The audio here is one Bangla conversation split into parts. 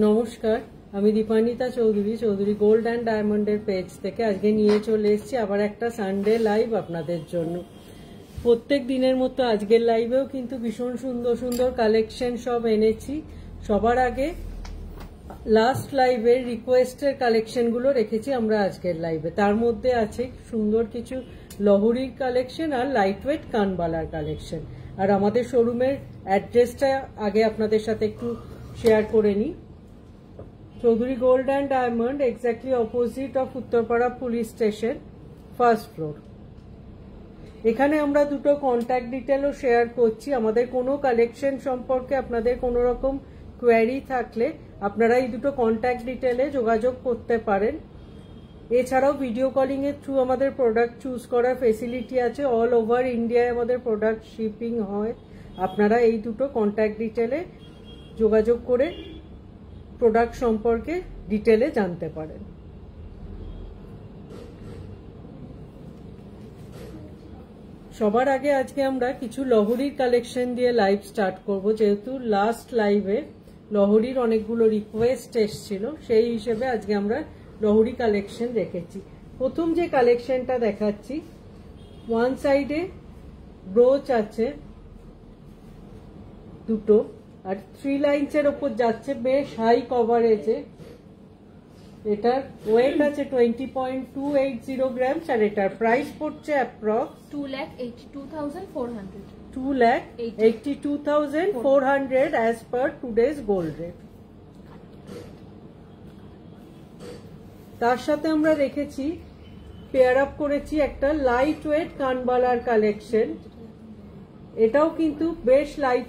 নমস্কার, আমি দীপান্বিতা চৌধুরী গোল্ড অ্যান্ড ডায়মন্ডের পেজ থেকে আজকে নিয়ে চলে এসেছি আবার একটা সানডে লাইভ আপনাদের জন্য। প্রত্যেক দিনের মতো আজকের লাইভেও কিন্তু ভীষণ সুন্দর সুন্দর কালেকশন সব এনেছি। সবার আগে লাস্ট লাইভের রিকোয়েস্টের কালেকশনগুলো রেখেছি আমরা আজকের লাইভে। তার মধ্যে আছে সুন্দর কিছু লহরির কালেকশন আর লাইট ওয়েট কানবালার কালেকশন। আর আমাদের শোরুমের অ্যাড্রেসটা আগে আপনাদের সাথে একটু শেয়ার করে নিই। Chowdhury gold and diamond, exactly opposite of Uttarpara police station, first floor. এখানে আমরা দুটো কন্ট্যাক্ট ডিটেলও শেয়ার করছি। আমাদের কোনো কালেকশন সম্পর্কে আপনাদের কোনো রকম কোয়ারি থাকলে আপনারা এই দুটো কন্ট্যাক্ট ডিটেলে যোগাযোগ করতে পারেন। এছাড়াও ভিডিও কলিং এর থ্রু আমাদের প্রোডাক্ট চুজ করার ফেসিলিটি আছে। অল ওভার ইন্ডিয়ায় আমাদের প্রোডাক্ট শিপিং হয়। আপনারা এই দুটো কন্ট্যাক্ট ডিটেলে যোগাযোগ করে প্রোডাক্ট সম্পর্কে ডিটেলে জানতে পারেন। সবার আগে আজকে আমরা কিছু লহরির কালেকশন দিয়ে লাইভ স্টার্ট করব, যেহেতু লাস্ট লাইভে লহরির অনেকগুলো রিকোয়েস্ট এসেছিল, সেই হিসেবে আজকে আমরা লহরি কালেকশন রেখেছি। প্রথম যে কালেকশনটা দেখাচ্ছি, ওয়ান সাইডে ব্রোচ আছে দুটো, আর 3 লাইনসের ওপর যাচ্ছে, বেশ হাই কভারেজে। এটার ওয়েট আছে 20.280 গ্রাম আর এটার প্রাইস পড়ছে approx 2,82,400 2,82,400 as per today's gold rate। তার সাথে আমরা রেখেছি, পেয়ার আপ করেছি একটা লাইট ওয়েট কানবালার কালেকশন। এটাও কিন্তু বেশ লাইট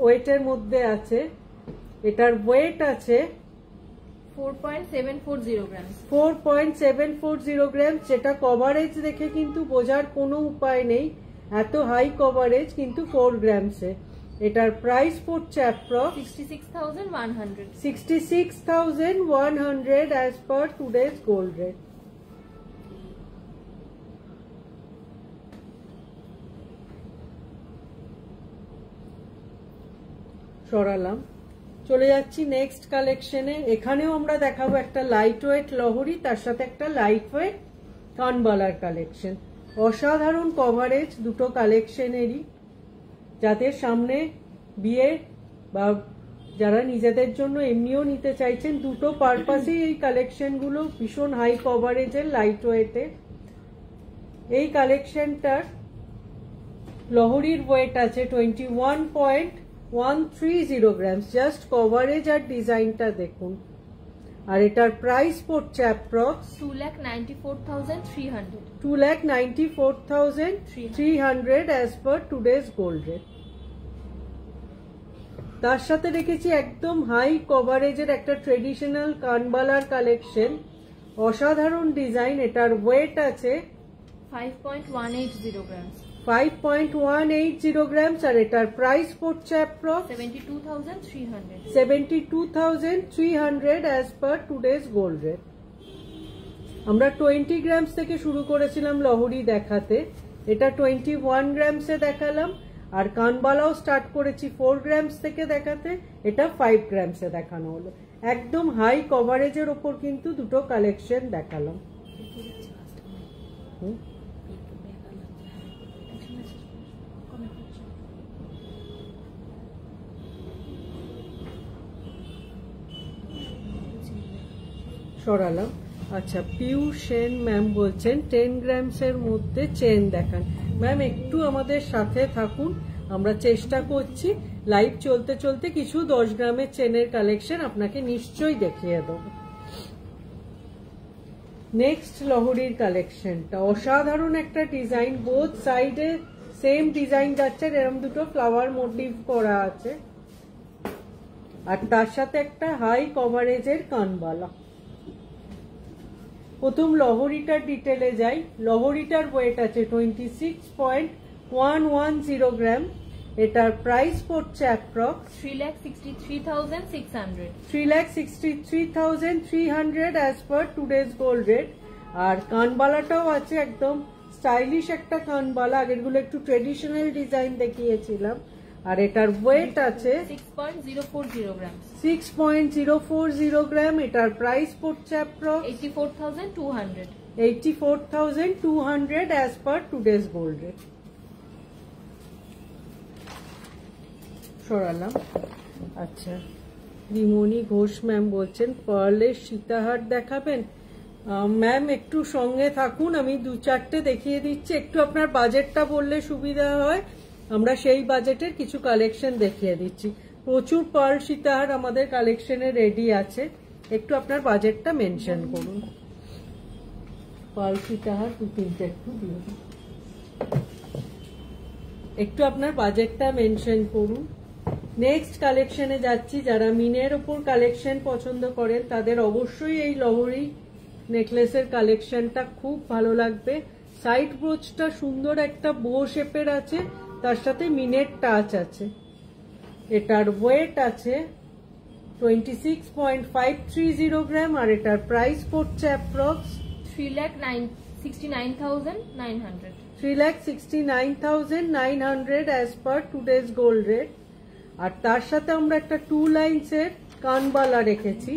ওয়েটের মধ্যে আছে। এটার ওয়েট আছে 4.740 গ্রাম, যেটা কভারেজ দেখে কিন্তু বোঝার কোনো উপায় নেই, এত হাই কভারেজ কিন্তু 4 গ্রামসে। এটার প্রাইস পড়ছে approx 66,100 as per today's gold rate। সরালাম, চলে যাচ্ছি নেক্সট কালেকশনে। এখানেও আমরা দেখাবো একটা লাইট ওয়েট লহরি, তার সাথে একটা লাইট ওয়েট কানবালার কালেকশন। অসাধারণ কভারেজ দুটো কালেকশনেরই, যাদের সামনে বিয়ে বা যারা নিজেদের জন্য এমনিও নিতে চাইছেন, দুটো পারপাসেই এই কালেকশনগুলো ভীষণ হাই কভারেজের লাইট ওয়েটে। এই কালেকশনটার লহরির ওয়েট আছে 21.130 গ্রামস। জাস্ট কভারেজ আর ডিজাইনটা দেখুন। আর এটার প্রাইস পড়ছে approx 2,94,300 as per today's gold rate। তার সাথে রেখেছি একদম হাই কভারেজের একটা ট্রেডিশনাল কানবালার কালেকশন, অসাধারণ ডিজাইন। এটার ওয়েট আছে 5.180 গ্রামস আর এটার প্রাইস পড়ছে approx 72,300 as per today's gold rate। আমরা 20 গ্রামস থেকে শুরু করেছিলাম লহরি দেখাতে, এটা 21 গ্রামসে দেখালাম। আর কানবালাও স্টার্ট করেছি 4 গ্রামস থেকে দেখাতে, এটা 5 গ্রামসে দেখানো হলো। একদম হাই কভারেজের ওপর কিন্তু দুটো কালেকশন দেখালাম। সরালাম। আচ্ছা, পিউ সেন ম্যাম বলছেন 10 গ্রামসের মধ্যে চেন দেখান। ম্যাম একটু আমাদের সাথে থাকুন, আমরা চেষ্টা করছি লাইভ চলতে চলতে কিছু 10 গ্রামের চেনের কালেকশন আপনাকে নিশ্চয়ই দেখিয়ে দেব। নেক্সট লহরির কালেকশনটা অসাধারণ একটা ডিজাইন, বোথ সাইডে সেম ডিজাইন যাচ্ছে, এরকম দুটো ফ্লাওয়ার মোটিভ করা আছে। আর তার সাথে একটা হাই কভারেজের কানবালা। প্রথম লহরিটার ডিটেলে যাই। লহরিটার ওয়েট আছে 26.110 গ্রাম। এটার প্রাইস পড়ছে approx 3,63,300 as per today's gold rate। আর কানবালাটাও আছে একদম স্টাইলিশ একটা কানবালা, আগেরগুলো একটু ট্রেডিশনাল ডিজাইন দেখিয়েছিলাম। আর এটার ওয়েট আছে 6.040 গ্রাম। 6.040 গ্রাম। এটার প্রাইস পড়ছে approx 84,200। 84,200 as per today's gold rate. সরালাম। আচ্ছা, রিমনি ঘোষ ম্যাম বলছেন পার্লের সীতাহার দেখাবেন। ম্যাম একটু সঙ্গে থাকুন, আমি 2-4টে দেখিয়ে দিচ্ছি। একটু আপনার বাজেটটা বললে সুবিধা হয়, আমরা সেই বাজেটের কিছু কালেকশন দেখিয়ে দিচ্ছি। প্রচুর পার্ল সীতাহার আমাদের কালেকশনে রেডি আছে, একটু আপনার বাজেটটা মেনশন করুন। পার্ল সীতাহার 2-3টে একটু দিয়ে দিন, একটু আপনার বাজেটটা মেনশন করুন। নেক্সট কালেকশনে যাচ্ছি। যারা মিনের ওপর কালেকশন পছন্দ করেন তাদের অবশ্যই এই লহরি নেকলেসের কালেকশনটা খুব ভালো লাগবে। সাইড ব্রোচটা সুন্দর একটা বো শেপের আছে, তার সাথে মিনের টাচ আছে। এটার ওয়েট আছে 26.530 গ্রাম আর এটার প্রাইস পড়ছে approx 3,69,900। 3,69,900 as per today's gold rate. আর তার সাথে আমরা একটা 2 লাইনসের কানবালা রেখেছি।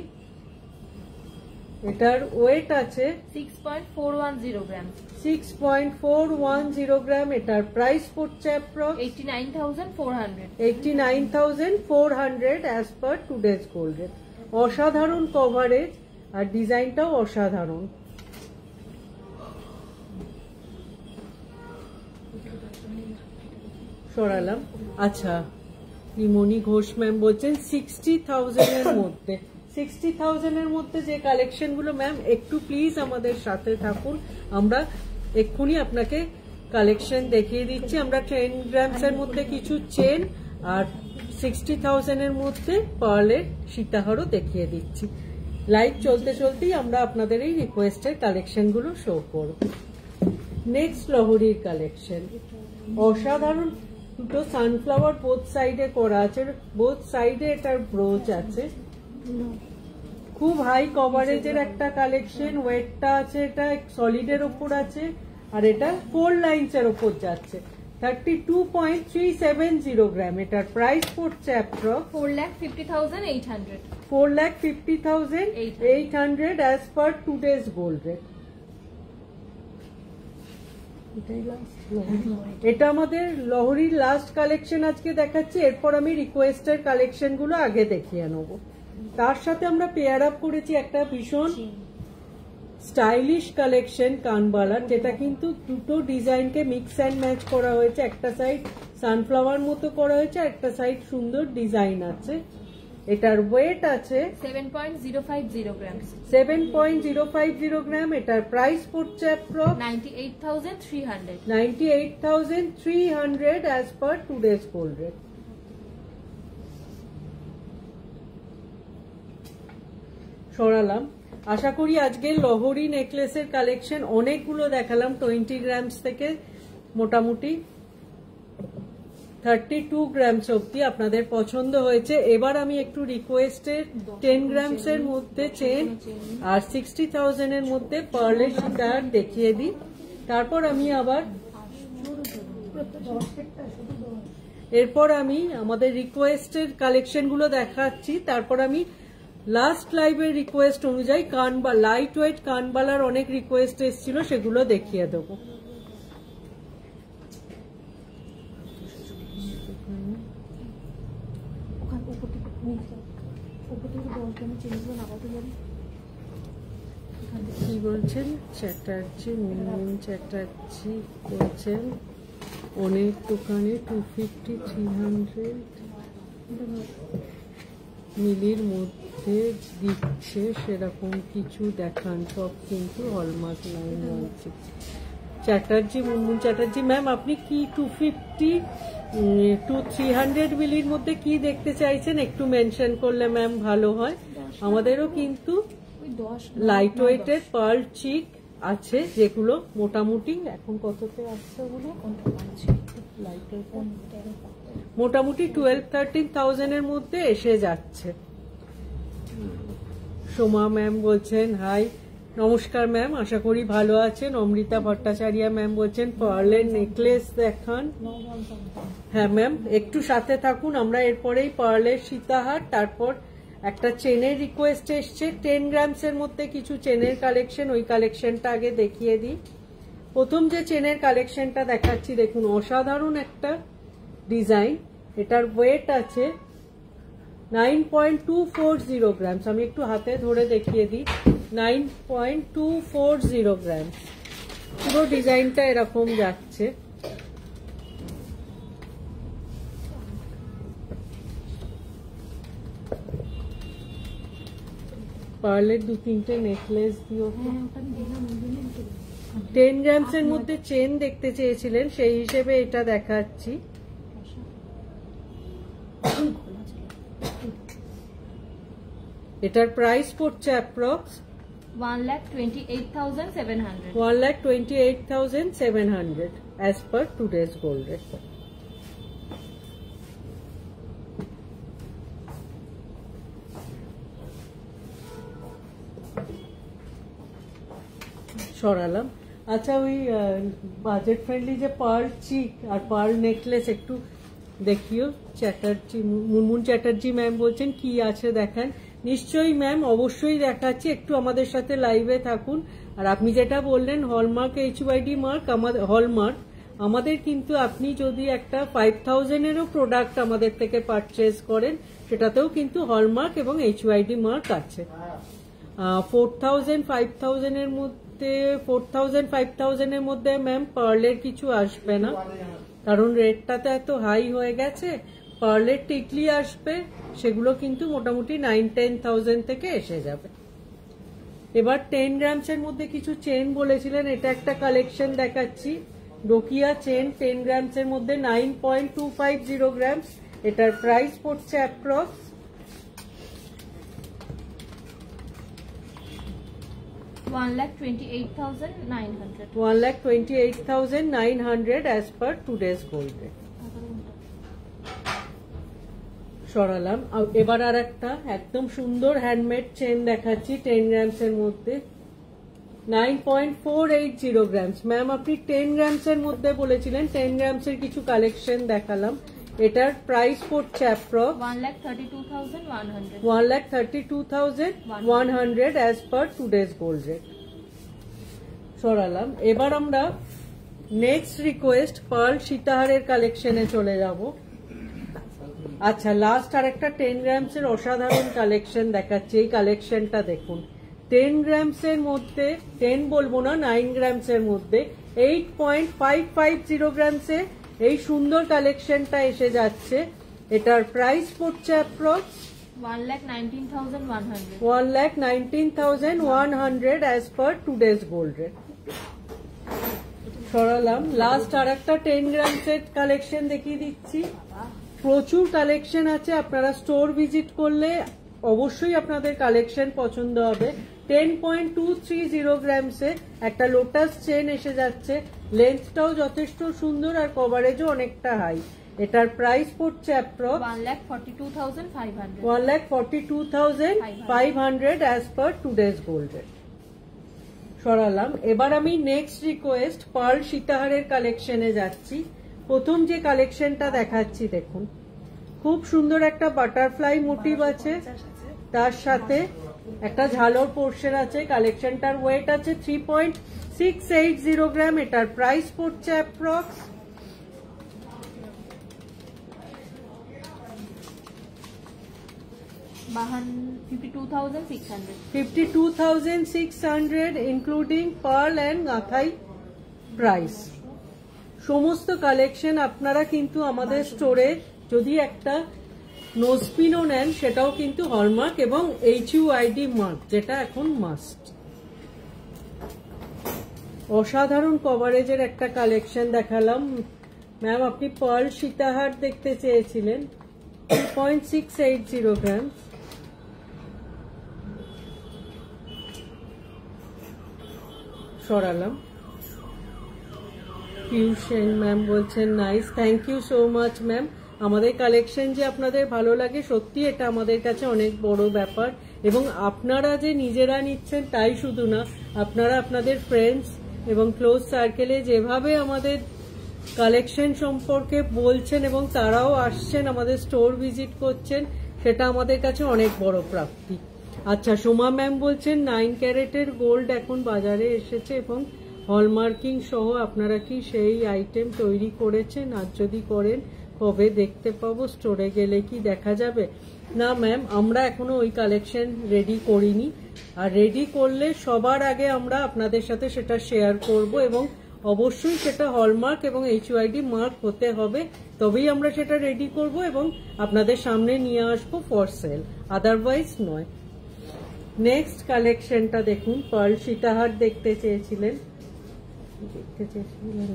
এটার ওয়েট আছে 6.410 গ্রাম। 6.410 গ্রাম। এটার প্রাইস পড়ছে approx 89,400। 89,400 as per today's gold rate. অসাধারণ কভারেজ আর ডিজাইনটাও অসাধারণ। সরালাম। আচ্ছা, রিমনি ঘোষ ম্যাম বলছেন 60,000 এর মধ্যে। 60,000 এর মধ্যে যে কালেকশন গুলো ম্যাম একটু প্লিজ আমাদের সাথে থাকুন, আমরা এক্ষুনি আপনাকে কালেকশন দেখিয়ে দিচ্ছি। আমরা 10 গ্রামস এর মধ্যে কিছু চেন আর 60,000 এর মধ্যে পার্লের সীতাহারও দেখিয়ে দিচ্ছি। লাইভ চলতে চলতেই আমরা আপনাদের এই রিকোয়েস্টের কালেকশন গুলো শো করব। নেক্সট লহরির কালেকশন অসাধারণ। দুটো সানফ্লাওয়ার বোথ সাইডে করা আছে, বোথ সাইডে এটার ব্রোচ আছে। খুব হাই কভারেজের একটা কালেকশন। ওয়েটটা আছে এটা সলিডের ওপর আছে আর এটা 4 লাইনসের ওপর যাচ্ছে। 32.370 গ্রাম। এটার প্রাইস পড়ছে approx 4,50,800। 4,50,800 as per today's gold rate. এটা আমাদের লহরির লাস্ট কালেকশন আজকে দেখাচ্ছি। এরপর আমি রিকোয়েস্টের কালেকশন গুলো আগে দেখিয়ে নেবো। তার সাথে আমরা পেয়ার আপ করেছি একটা ভীষণ স্টাইলিশ কালেকশন কানবালার, যেটা কিন্তু দুটো ডিজাইনকে মিক্স অ্যান্ড ম্যাচ করা হয়েছে। একটা সাইড সানফ্লাওয়ার মতো করা হয়েছে, একটা সাইড সুন্দর ডিজাইন আছে। এটার ওয়েট আছে 7.050 গ্রাম। 7.050 গ্রাম। এটার প্রাইস পড়ছে approx 98,300। 98,300 as per today's gold rate. সরালাম। আশা করি আজকে লহরি নেকলেসের কালেকশন অনেকগুলো দেখালাম, 20 গ্রামস থেকে মোটামুটি 32 গ্রামস অব্দি আপনাদের পছন্দ হয়েছে। এবার আমি একটু রিকোয়েস্টের 10 গ্রামস এর মধ্যে চেন আর 60,000 এর মধ্যে পার্লের সীতাহার দেখিয়ে দিই। তারপর আমি আবার এরপর আমি আমাদের রিকোয়েস্টের কালেকশন গুলো দেখাচ্ছি। তারপর আমি লাস্ট লাইভের রিকোয়েস্ট অনুযায়ী লাইট ওয়েট কানবালার অনেক রিকোয়েস্ট এসেছিল, সেগুলো দেখিয়ে দেবো। কি বলছেন চ্যাটার্জি? মুনমুন চ্যাটার্জি বলছেন অনেক দোকানে 250, 300 মিলির মধ্যে দিচ্ছে, সেরকম কিছু দেখান। সব কিন্তু হলমার্ক 916। চ্যাটার্জি, মুনমুন চ্যাটার্জি ম্যাম, আপনি কি 250 to 300 মিলির মধ্যে কি দেখতে চাইছেন একটু মেনশন করলে ম্যাম ভালো হয়। আমাদেরও কিন্তু লাইট ওয়েটের পার্ল চিক আছে, যেগুলো মোটামুটি এখন কততে আসছে ওগুলো মোটামুটি 12-13,000 এর মধ্যে এসে যাচ্ছে। সোমা ম্যাম বলছেন হাই, নমস্কার ম্যাম, আশা করি ভালো আছেন। অমৃতা ভট্টাচার্য ম্যাম বলছেন পার্লের নেকলেস দেখান। হ্যাঁ ম্যাম, একটু সাথে থাকুন, আমরা এরপরেই পার্লের সীতাহার, তারপর একটা চেনের রিকোয়েস্ট এসছে 10 গ্রামসের মধ্যে কিছু চেনের কালেকশন, ওই কালেকশনটা আগে দেখিয়ে দিই। প্রথম যে চেনের কালেকশনটা দেখাচ্ছি দেখুন, অসাধারণ একটা ডিজাইন। এটার ওয়েট আছে 9.240 গ্রামস। আমি একটু হাতে ধরে দেখিয়ে দিই, 9.240 গ্রামস। পুরো ডিজাইনটা এরকম যাচ্ছে। পার্লের 2-3টে নেকলেস দিও। 10 গ্রামসের মধ্যে চেন দেখতে চেয়েছিলেন, সেই হিসেবে এটা দেখাচ্ছি। এটার প্রাইস পড়ছে approx 1,28,700. 1,28,700 as per today's gold rate. সরালাম। আচ্ছা, ওই বাজেট ফ্রেন্ডলি যে পার্ল চিক আর পার্ল নেকলেস একটু দেখিও। চ্যাটার্জি, মুনমুন চ্যাটার্জি ম্যাম বলছেন কি আছে দেখান। নিশ্চয়ই ম্যাম, অবশ্যই দেখাচ্ছি, একটু আমাদের সাথে লাইভে থাকুন। আর আপনি যেটা বললেন হলমার্ক HYD মার্ক, আমাদের হলমার্ক, আমাদের কিন্তু আপনি যদি একটা 5,000-এরও প্রোডাক্ট আমাদের থেকে পারচেজ করেন, সেটাতেও কিন্তু হলমার্ক এবং HYD মার্ক আছে। 4,000, 5,000-এর মধ্যে 4,000, 5,000-এর মধ্যে ম্যাম পার্লের কিছু আসবে না, কারণ রেটটাতে এত হাই হয়ে গেছে। পার্লের টিকলি আসবে, সেগুলো কিন্তু মোটামুটি 9-10,000 থেকে এসে যাবে। এবার 10 গ্রামসের মধ্যে কিছু চেন বলেছিলেন, এটা একটা কালেকশন দেখাচ্ছি। ডোকিয়া চেন 10 গ্রামসের মধ্যে 9.250 গ্রামস। এটার প্রাইস পড়ছে approx 1,28,900. 1,28,900 as per today's gold rate. সরালাম। এবার আর একটা একদম সুন্দর হ্যান্ডমেড চেন দেখাচ্ছি 10 গ্রামসের মধ্যে 9.480 গ্রামস। ম্যাম, আপনি 10 গ্রামসের মধ্যে বলেছিলেন, 10 গ্রামসের কিছু কালেকশন দেখালাম। এটার প্রাইস পড়ছে approx 1,32,100. 1,32,100 as per today's gold rate. সরালাম। এবার আমরা নেক্সট রিকোয়েস্ট পার্ল সীতাহারের কালেকশনে চলে যাব। আচ্ছা, লাস্ট আর একটা 10 গ্রামসের অসাধারণ কালেকশন দেখাচ্ছি। এই কালেকশনটা দেখুন, 10 গ্রামসের মধ্যে, 10 বলবো না, 9 গ্রামসের মধ্যে 8.550 গ্রামসে এই সুন্দর কালেকশনটা এসে যাচ্ছে। এটার প্রাইস পড়ছে approx 1,19,100. 1,19,100 as per today's gold rate. সরালাম। লাস্ট আর একটা 10 গ্রামসের কালেকশন দেখিয়ে দিচ্ছি। প্রচুর কালেকশন আছে, আপনারা স্টোর ভিজিট করলে অবশ্যই আপনাদের কালেকশন পছন্দ হবে। 10.230 গ্রামসে একটা লোটাস চেন এসে যাচ্ছে। লেন্থটাও যথেষ্ট সুন্দর আর কভারেজও অনেকটা হাই। এটার প্রাইস পড়ছে approx 1,42,500. 1,42,500 as per today's gold rate. সরালাম। এবার আমি নেক্সট রিকোয়েস্ট পার্ল সীতাহারের কালেকশনে যাচ্ছি। প্রথম যে কালেকশনটা দেখাচ্ছি দেখুন, খুব সুন্দর একটা বাটারফ্লাই মোটিভ আছে, তার সাথে একটা ঝালর পোর্শন আছে। কালেকশনটার ওয়েট আছে 3.680 গ্রাম। এটার প্রাইস পড়ছে অ্যাপ্রক্স 52,600. 52,600 ইনক্লুডিং পার্ল অ্যান্ড গাথাই প্রাইস। সমস্ত কালেকশন আপনারা কিন্তু আমাদের স্টোরে যদি একটা নোজপিনও নেন, সেটাও কিন্তু হলমার্ক এবং HUID মার্ক, যেটা এখন মাস্ট। অসাধারণ কভারেজের একটা কালেকশন দেখালাম। ম্যাম, আপনি পার্ল সীতাহার দেখতে চেয়েছিলেন, 2.680 গ্রাম। সরালাম। পিউষেন ম্যাম বলছেন nice, thank you so much ma'am. আমাদের কালেকশন যে আপনাদের ভালো লাগে, সত্যি এটা আমাদের কাছে অনেক বড় ব্যাপার। এবং আপনারা যে নিজেরা নিচ্ছেন তাই শুধু না, আপনারা আপনাদের ফ্রেন্ডস এবং ক্লোজ সার্কেলে যেভাবে আমাদের কালেকশন সম্পর্কে বলছেন এবং তারাও আসছেন, আমাদের স্টোর ভিজিট করছেন, সেটা আমাদের কাছে অনেক বড় প্রাপ্তি। আচ্ছা, সোমা ম্যাম বলছেন 9 ক্যারেটের গোল্ড এখন বাজারে এসেছে এবং হলমার্কিং সহ আপনারা কি সেই আইটেম তৈরি করেছেন? আর যদি করেন কবে দেখতে পাবো? স্টোরে গেলে কি দেখা যাবে? না ম্যাম, আমরা এখনো ওই কালেকশন রেডি করিনি, আর রেডি করলে সবার আগে আমরা আপনাদের সাথে সেটা শেয়ার করব এবং অবশ্যই সেটা হলমার্ক এবং HUID মার্ক হতে হবে, তবেই আমরা সেটা রেডি করব এবং আপনাদের সামনে নিয়ে আসবো ফর সেল, আদারওয়াইজ নয়। নেক্সট কালেকশনটা দেখুন, পার্ল সীতাহার দেখতে চেয়েছিলেন,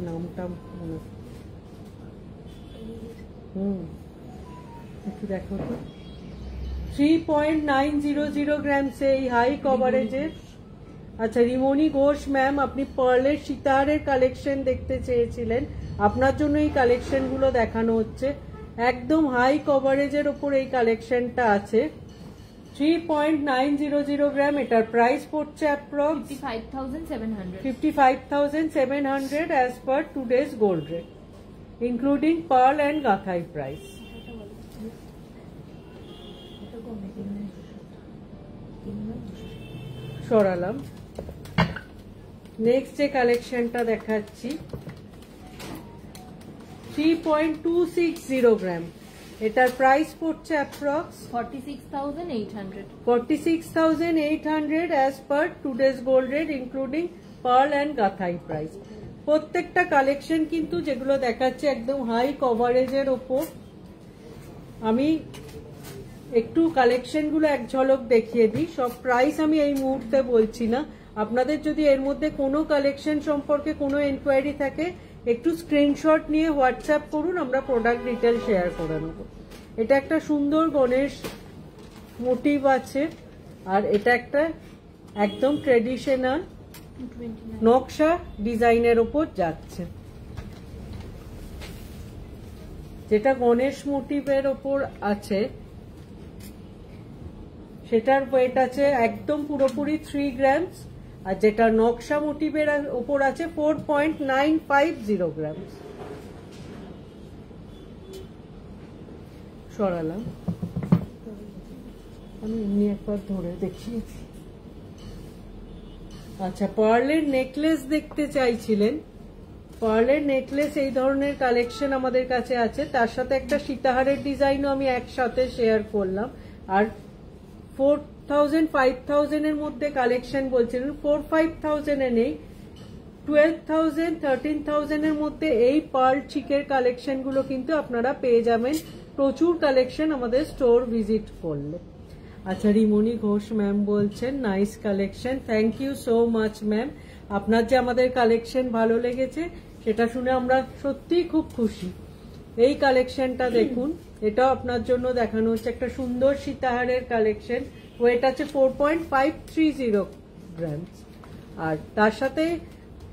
নামটা মনে একটু দেখো তো। 3.900 গ্রামসে এই হাই কভারেজের। আচ্ছা, রিমনি ঘোষ ম্যাম, আপনি পার্লের সীতাহারের কালেকশন দেখতে চেয়েছিলেন, আপনার জন্য এই কালেকশনগুলো দেখানো হচ্ছে। একদম হাই কভারেজের ওপর এই কালেকশনটা আছে। 3.900 গ্রাম, এটার প্রাইস পড়ছে approx 55,700 as per today's gold rate, including pearl and gathai price. সরালাম। নেক্সট যে কালেকশনটা দেখাচ্ছি 3.260 গ্রাম, এটার প্রাইস পড়ছে approx 46,800 as per today's gold rate, including pearl and gathai price. প্রত্যেকটা কালেকশন কিন্তু যেগুলো দেখাচ্ছে একদম হাই কভারেজের ওপর। আমি একটু কালেকশনগুলো এক ঝলক দেখিয়ে দিই, সব প্রাইস আমি এই মুহূর্তে বলছি না। আপনাদের যদি এর মধ্যে কোনো কালেকশন সম্পর্কে কোনো এনকোয়ারি থাকে, একটু স্ক্রিনশট নিয়ে হোয়াটসঅ্যাপ করুন, আমরা প্রোডাক্ট ডিটেল শেয়ার করে নেব। এটা একটা সুন্দর গণেশ মোটিভ আছে, আর এটা একটা একদম ট্রেডিশনাল নকশা ডিজাইনের ওপর যাচ্ছে, যেটা গণেশ মোটিভের ওপর আছে। সেটার ওয়েট আছে একদম পুরোপুরি 3 গ্রামস, আর যেটা নকশা মোটিভের ওপর আছে 4.950 গ্রামস। সরালাম, আমি এমনি একবার ধরে দেখিয়েছি। আচ্ছা, পার্লের নেকলেস দেখতে চাইছিলেন, পার্লের নেকলেস এই ধরনের কালেকশন আমাদের কাছে আছে, তার সাথে একটা সীতাহারের ডিজাইনও আমি একসাথে শেয়ার করলাম। আর 4,000 5,000 এর মধ্যে কালেকশন বলছিলেন, 4-5,000 এ নেই, 12,000 13,000 এর মধ্যে এই পার্ল চিকের কালেকশন গুলো কিন্তু আপনারা পেয়ে যাবেন, প্রচুর কালেকশন আমাদের স্টোর ভিজিট করলে। আচ্ছা, রিমনি ঘোষ ম্যাম বলছেন nice collection, thank you so much ma'am. আপনার যে আমাদের কালেকশন ভালো লেগেছে সেটা শুনে আমরা সত্যিই খুব খুশি। এই কালেকশনটা দেখুন, এটাও আপনার জন্য দেখানো হচ্ছে, একটা সুন্দর সীতাহারের কালেকশন, ওয়েট আছে 4.530 গ্রামস। আর তার সাথে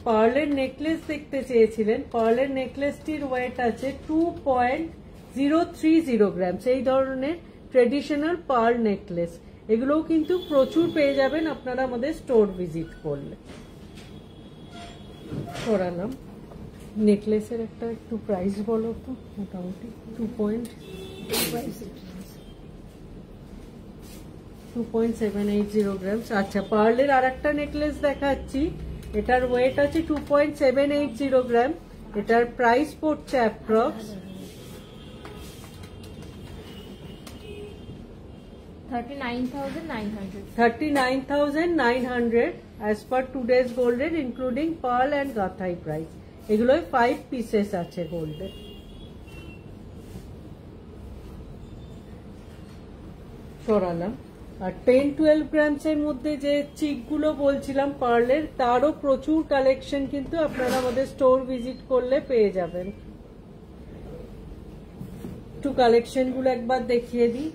পার্লের নেকলেস দেখতে চেয়েছিলেন, পার্লের নেকলেসটির ওয়েট আছে 2.030 গ্রামস। এই ধরনের ট্রেডিশনাল পার্ল নেকলেস, এগুলোও কিন্তু প্রচুর পেয়ে যাবেন আপনারা আমাদের স্টোর ভিজিট করলে। করালাম নেকলেসের একটা একটু প্রাইস বলো তো, মোটামুটি 2.780 গ্রামস। আচ্ছা, পার্লের আর একটা নেকলেস দেখাচ্ছি, এটার ওয়েট আছে 2.780 গ্রাম, এটার প্রাইস পড়ছে approx 39,900 as per today's gold rate, including pearl and gathai price. এগুলোই 5 পিসেস আছে গোল্ডের। সরালাম। আর 10-12 গ্রামস এর মধ্যে যে চিকগুলো বলছিলাম পার্লের, তারও প্রচুর কালেকশন কিন্তু আপনারা আমাদের স্টোর ভিজিট করলে পেয়ে যাবেন। একটু কালেকশন গুলো একবার দেখিয়ে দিই,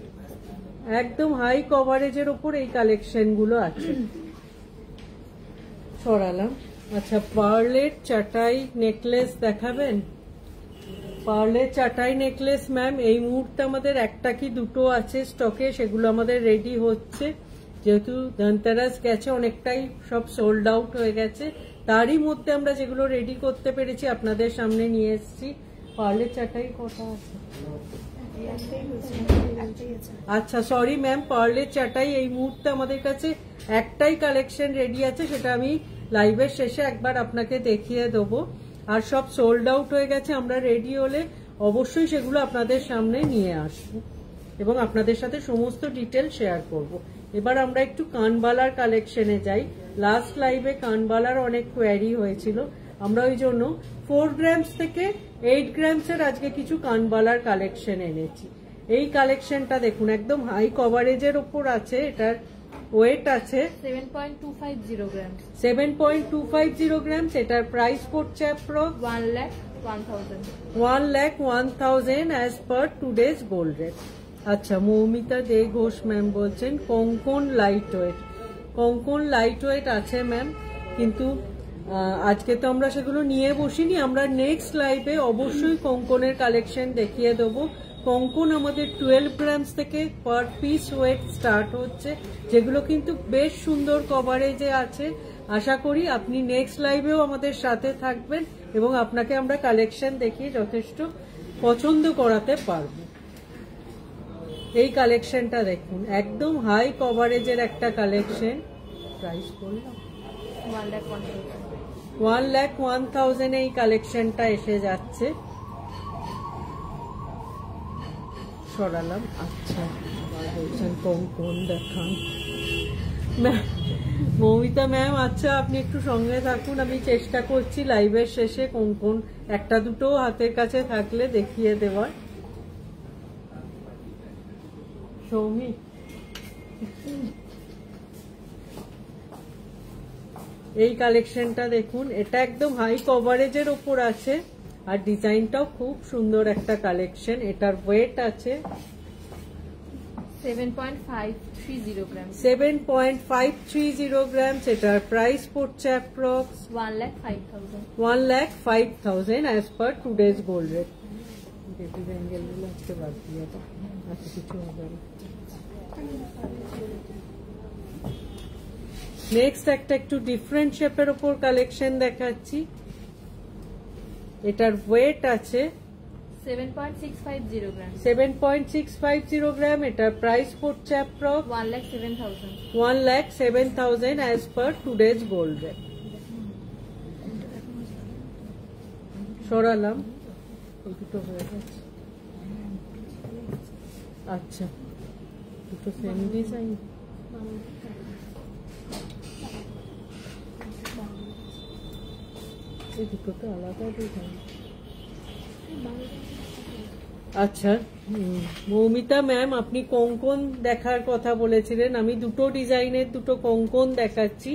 একদম হাই কভারেজের ওপর এই কালেকশন গুলো আছে। সরালাম। আচ্ছা, পার্লের চাটাই নেকলেস দেখাবেন? পার্লের চাটাই নেকলেস ম্যাম এই মুহূর্তে আমাদের একটা কি দুটো আছে স্টকে, সেগুলো আমাদের রেডি হচ্ছে। যেহেতু ধনতেরাস গেছে, অনেকটাই সব সোল্ড আউট হয়ে গেছে, তারই মধ্যে আমরা যেগুলো রেডি করতে পেরেছি আপনাদের সামনে নিয়ে এসেছি। পার্লের চাটাই কটা আছে? আচ্ছা সরি ম্যাম, পার্লের চাটাই এই মুহূর্তে আমাদের কাছে একটাই কালেকশন রেডি আছে, সেটা আমি লাইভের শেষে একবার আপনাকে দেখিয়ে দেবো। আর সব সোল্ড আউট হয়ে গেছে, আমরা রেডি হলে অবশ্যই সেগুলো আপনাদের সামনে নিয়ে আসবো এবং আপনাদের সাথে সমস্ত ডিটেল শেয়ার করব। এবার আমরা একটু কানবালার কালেকশনে যাই। লাস্ট লাইভে কানবালার অনেক কোয়ারি হয়েছিল, আমরা ওই জন্য 4 গ্রামস থেকে 8 গ্রামসের আজকে কিছু কানবালার কালেকশন এনেছি। এই কালেকশনটা দেখুন, একদম হাই কভারেজের ওপর আছে, এটার ওয়েট আছে 7.250 grams, 7.250 গ্রামস। এটার প্রাইস পড়ছে approx 1,01,000। 1,01,000 as per today's gold rate. আচ্ছা, মৌমিতা দে ঘোষ ম্যাম বলছেন কঙ্কন লাইট ওয়েট। কঙ্কন লাইট ওয়েট আছে ম্যাম, কিন্তু আজকে তো আমরা সেগুলো নিয়ে বসিনি, আমরা নেক্সট লাইভে অবশ্যই কঙ্কনের কালেকশন দেখিয়ে দেবো। কঙ্কন আমাদের 12 গ্রামস থেকে পার পিস ওয়েট স্টার্ট হচ্ছে, যেগুলো কিন্তু বেশ সুন্দর কভারেজে আছে। আশা করি আপনি নেক্সট লাইভেও আমাদের সাথে থাকবেন এবং আপনাকে আমরা কালেকশন দেখিয়ে যথেষ্ট পছন্দ করাতে পারবো। এই কালেকশনটা দেখুন, একদম হাই কভারেজের একটা কালেকশন। প্রাইস বললাম 1,01,000 এই কালেকশনটা এসে যাচ্ছে। সরালাম। আচ্ছা, বলছেন কঙ্কন দেখান মৌমিতা ম্যাম। আচ্ছা, আপনি একটু সঙ্গে থাকুন, আমি চেষ্টা করছি লাইভের শেষে কঙ্কন একটা দুটো হাতের কাছে থাকলে দেখিয়ে দেওয়ার। সৌমি, এই কালেকশনটা দেখুন, এটা একদম হাই কভারেজের ওপর আছে আর ডিজাইনটাও খুব সুন্দর একটা কালেকশন। এটার ওয়েট আছে 7.530 grams, 7.530 গ্রামস। এটার প্রাইস পড়ছে approx 1,05,000। 1,05,000 as per today's gold rate. অ্যাঙ্গেলগুলো আজকে বাদ দিয়ে দাও, আচ্ছা কিছু হবে না। নেক্সট একটা একটু ডিফারেন্ট শেপের ওপর কালেকশন দেখাচ্ছি। এটার ওয়েট আছে 7.650 grams, 7.650 গ্রাম। এটার প্রাইস পড়ছে approx 1,07,000। 1,07,000 as per today's gold rate. সরালাম, দুটো হয়ে গেছে। আচ্ছা, দুটো সেম ডিজাইন। এই দুটো তো আলাদা ডিজাইন। আচ্ছা, মৌমিতা ম্যাম, আপনি কঙ্কন দেখার কথা বলেছিলেন, আমি দুটো ডিজাইনের দুটো কঙ্কন দেখাচ্ছি।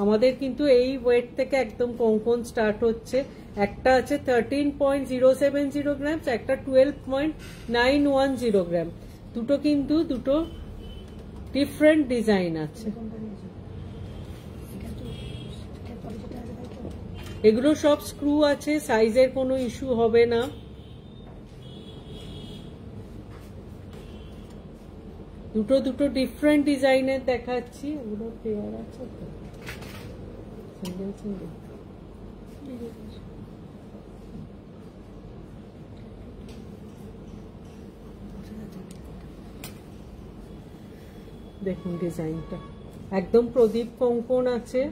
আমাদের কিন্তু এই ওয়েট থেকে একদম কঙ্কন স্টার্ট হচ্ছে। একটা আছে 13.070 গ্রামস, একটা 12.910 গ্রাম। দুটো কিন্তু দুটো ডিফারেন্ট ডিজাইন আছে। এগুলো সব স্ক্রু আছে, সাইজের কোনো ইস্যু হবে না। দুটো দুটো ডিফারেন্ট ডিজাইনের দেখাচ্ছি। এগুলো পেয়ার আছে তো, সিঙ্গেল সিঙ্গেল। দেখুন ডিজাইনটা একদম প্রদীপ কঙ্কন আছে।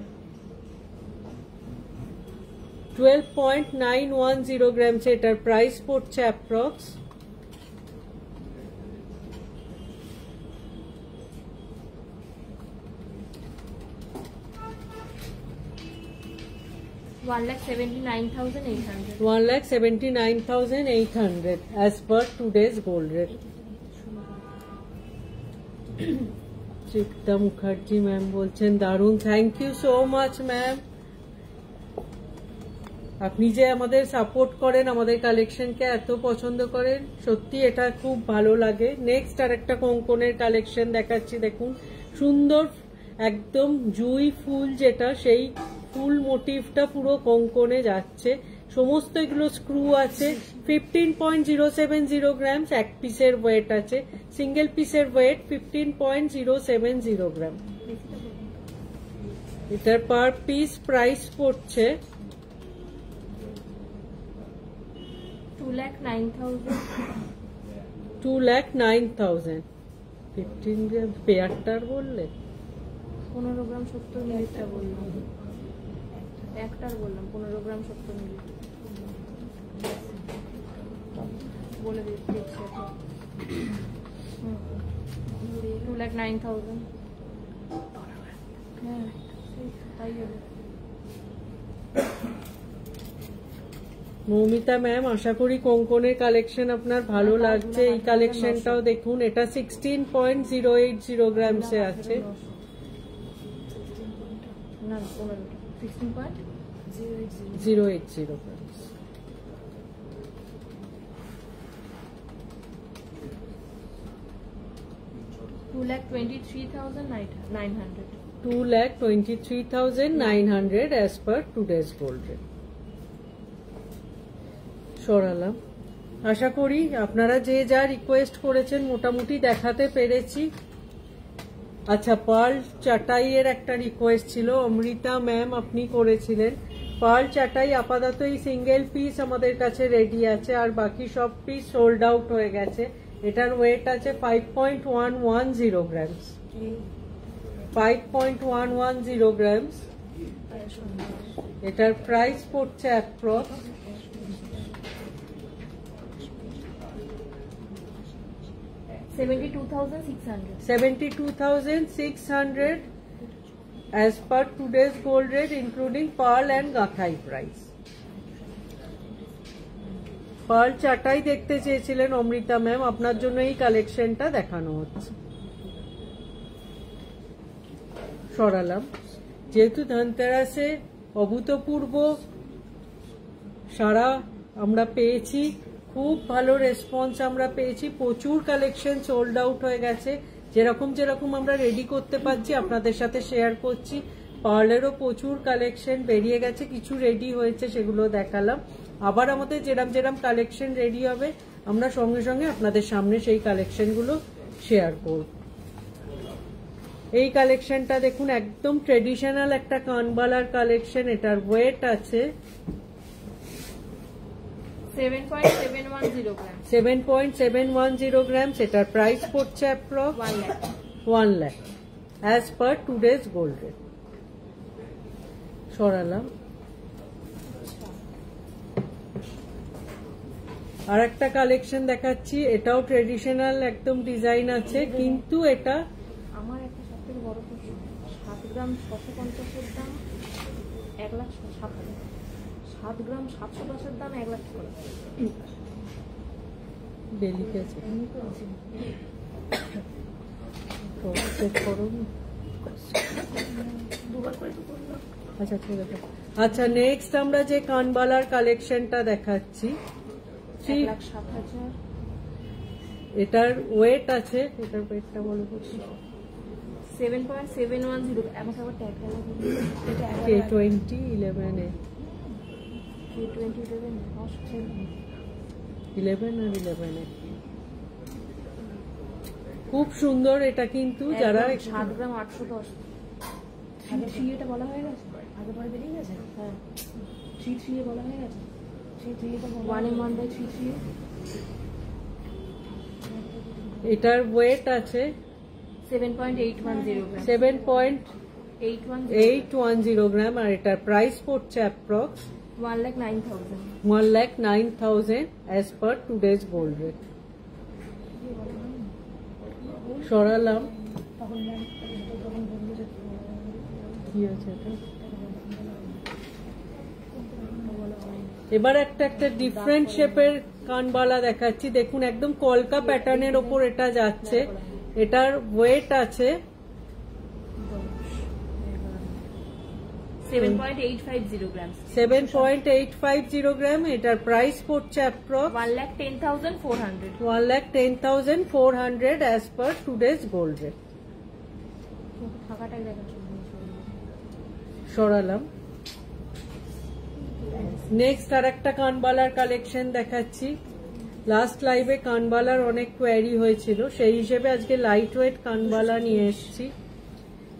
12.910 গ্রামস। এটার প্রাইস পড়ছে approx 1,79,800। 1,79,800 as per today's gold rate. Chitta Mukherjee ma'am বলছেন দারুণ, thank you so much ma'am. আপনি যে আমাদের সাপোর্ট করেন, আমাদের কালেকশনকে এত পছন্দ করেন, সত্যি এটা খুব ভালো লাগে। নেক্সট আর একটা কঙ্কনের কালেকশন দেখাচ্ছি। দেখুন সুন্দর একদম জুই ফুল, যেটা সেই ফুল মোটিভটা পুরো কঙ্কনে যাচ্ছে। সমস্ত এগুলো স্ক্রু আছে। 15.070 গ্রামস এক পিসের ওয়েট আছে। সিঙ্গেল পিসের ওয়েট 15.070 গ্রাম। এটার পার পিস প্রাইস পড়ছে 2,09,000। 2,09,000। 15 গ্রাম পেয়ারটার বললে 15 গ্রাম 70 মিলিটা বললাম, একটার বললাম 15 গ্রাম 70 মিলি বলে দিচ্ছি। 2,09,000। হ্যাঁ তাই হবে। মৌমিতা ম্যাম, আশা করি কোঙ্কনের কালেকশন আপনার ভালো লাগছে। এই কালেকশনটাও দেখুন, এটা 16.080 গ্রামসে আছে। না 16.080 grams. $2,23,900। 2,23,900 as per today's gold rate. সরালাম। আশা করি আপনারা যে যা রিকোয়েস্ট করেছেন মোটামুটি দেখাতে পেরেছি। আচ্ছা, পার্ল চাটাইয়ের একটা রিকোয়েস্ট ছিল, অমৃতা ম্যাম আপনি করেছিলেন। পার্ল চাটাই আপাতত এই সিঙ্গেল পিস আমাদের কাছে রেডি আছে, আর বাকি সব পিস সোল্ড আউট হয়ে গেছে। এটার ওয়েট আছে 5.110 গ্রামস। 5.110 গ্রামস। এটার প্রাইস পড়ছে approx 72,600 as per today's gold rate, including pearl and gathai price. Pearl চাটাই দেখতে চেয়েছিলেন অমৃতা ম্যাম, আপনার জন্য এই কালেকশনটা দেখানো হচ্ছে। সরালাম। যেহেতু ধনতেরাসে অভূতপূর্ব সারা আমরা পেয়েছি, খুব ভালো রেসপন্স আমরা পেয়েছি, প্রচুর কালেকশন সোল্ড আউট হয়ে গেছে। যেরকম যেরকম আমরা রেডি করতে পারছি আপনাদের সাথে শেয়ার করছি। পার্লেরও প্রচুর কালেকশন বেরিয়ে গেছে, কিছু রেডি হয়েছে সেগুলো দেখালাম। আবার আমাদের যেরম কালেকশন রেডি হবে আমরা সঙ্গে সঙ্গে আপনাদের সামনে সেই কালেকশনগুলো শেয়ার করব। এই কালেকশনটা দেখুন, একদম ট্রেডিশনাল একটা কানবালার কালেকশন। এটার ওয়েট আছে 7.710 গ্রাম। 7.710 গ্রামস। এটার প্রাইস পড়ছে approx 1 lakh as per today's gold rate. সরালাম। আর একটা কালেকশন দেখাচ্ছি, এটাও ট্রেডিশনাল একদম ডিজাইন আছে, কিন্তু এটা আমার একটা সবথেকে বড় প্রশ্ন, 7 গ্রাম 650 দাম 1,07,000, 7 গ্রাম 710 দাম 1 লাখ টাকা। ডেলিকেছে চেক করুন। আচ্ছা ঠিক আছে। আচ্ছা, নেক্সট আমরা যে কানবালার কালেকশনটা দেখাচ্ছি, 1,07,000। এটার ওয়েট আছে, এটার ওয়েটটা বলো 7.710। আমাকে আবার ট্যাগ দেওয়া হবে। এটা K20 11 K20 11 আর 11 খুব সুন্দর এটা, কিন্তু যারা 7 গ্রাম 810। 3 এটা বলা হয়ে গেছে, আগে পরে বেরিয়ে গেছে। হ্যাঁ 3 এ বলা হয়ে গেছে। 3 এটা 1/3। এটার ওয়েট আছে 7.810 গ্রাম। 7.810 গ্রাম, আর এটার প্রাইস পড়ছে approx 1,09,000। 1,09,000 as per today's gold rate. সরালাম। কি আছে এটা? এবার একটা ডিফারেন্ট শেপের কানবালা দেখাচ্ছি। দেখুন, একদম কলকা প্যাটার্নের ওপর এটা যাচ্ছে। এটার ওয়েট আছে 7.850 গ্রাম। 7.850 গ্রাম। এটার প্রাইস পড়ছে approx 1,10,400। 1,10,400 as per today's gold rate. টাকাটাই দেখাচ্ছি। সরালাম। নেক্সট আর একটা কানবালার কালেকশন দেখাচ্ছি। লাস্ট লাইভে কানবালার অনেক কোয়ারি হয়েছিল, সেই হিসেবে আজকে লাইট ওয়েট কানবালা নিয়ে এসেছি।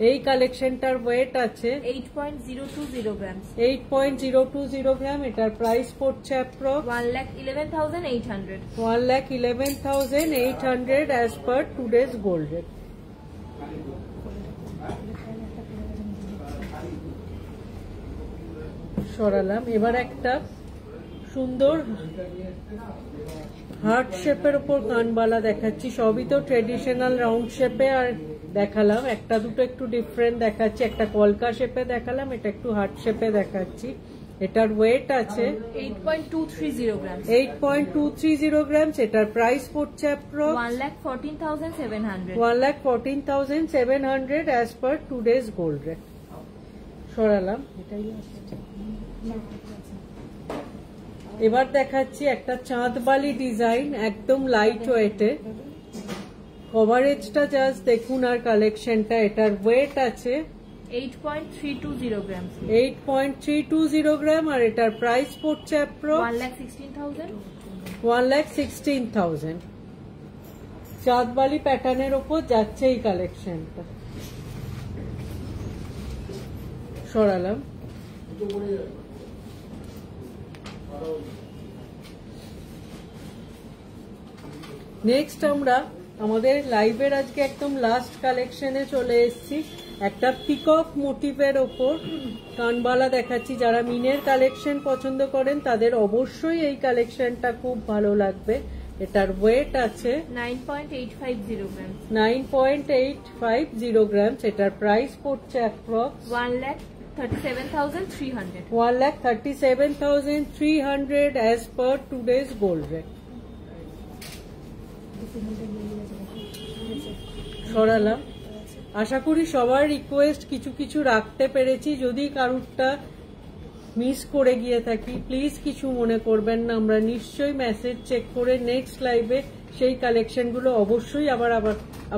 এই কালেকশনটার ওয়েট আছে 8.020 grams, 8.020 গ্রাম। এটার প্রাইস পড়ছে approx 1,11,800, 1,11,800 as per today's gold rate. সরালাম। এবার একটা সুন্দর হার্ট শেপের উপর কানবালা দেখাচ্ছি। সবই তো ট্রেডিশনাল রাউন্ড শেপে আর দেখালাম, একটা দুটো একটু ডিফারেন্ট দেখাচ্ছি। একটা কলকা শেপে দেখালাম, এটা একটু হার্ট শেপে দেখাচ্ছি। এটার ওয়েট আছে 8.230 grams, 8.230 গ্রামস। এটার প্রাইস পড়ছে approx 1,14,700, 1,14,700 as per today's gold rate. সরালাম। এবার দেখাচ্ছি একটা চাঁদবালি ডিজাইন, একদম লাইট ওয়েটে। কভারেজটা জাস্ট দেখুন আর কালেকশনটা। এটার ওয়েট আছে 8.320 grams, 8.320 গ্রাম। আর এটার প্রাইস পড়ছে অ্যাপ্রক্স 1,16,000, 1,16,000। চাঁদবালি প্যাটার্নের ওপর যাচ্ছে এই কালেকশনটা। সরালাম। নেক্সট আমরা আমাদের লাইভের আজকে একদম লাস্ট কালেকশনে চলে এসেছি। একটা পিকক মোটিভের ওপর কানবালা দেখাচ্ছি। যারা মিনের কালেকশন পছন্দ করেন তাদের অবশ্যই এই কালেকশনটা খুব ভালো লাগবে। এটার ওয়েট আছে 9.850 grams, 9.850 গ্রামস। এটার প্রাইস পড়ছে approx 1,37,300, 1,37,300 as per today's gold rate. সরালাম। আশা করি সবার রিকোয়েস্ট কিছু কিছু রাখতে পেরেছি। যদি কারুরটা মিস করে গিয়ে থাকি প্লিজ কিছু মনে করবেন না। আমরা নিশ্চয়ই মেসেজ চেক করে নেক্সট লাইভে সেই কালেকশনগুলো অবশ্যই আবার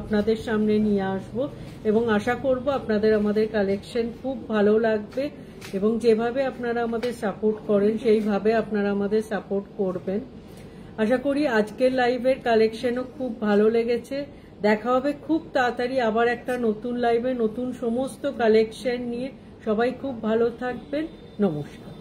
আপনাদের সামনে নিয়ে আসব এবং আশা করব আপনাদের আমাদের কালেকশন খুব ভালো লাগবে এবং যেভাবে আপনারা আমাদের সাপোর্ট করেন সেইভাবে আপনারা আমাদের সাপোর্ট করবেন। আশা করি আজকের লাইভের কালেকশনও খুব ভালো লেগেছে। দেখা হবে খুব তাড়াতাড়ি আবার একটা নতুন লাইভে নতুন সমস্ত কালেকশন নিয়ে। সবাই খুব ভালো থাকবেন। নমস্কার।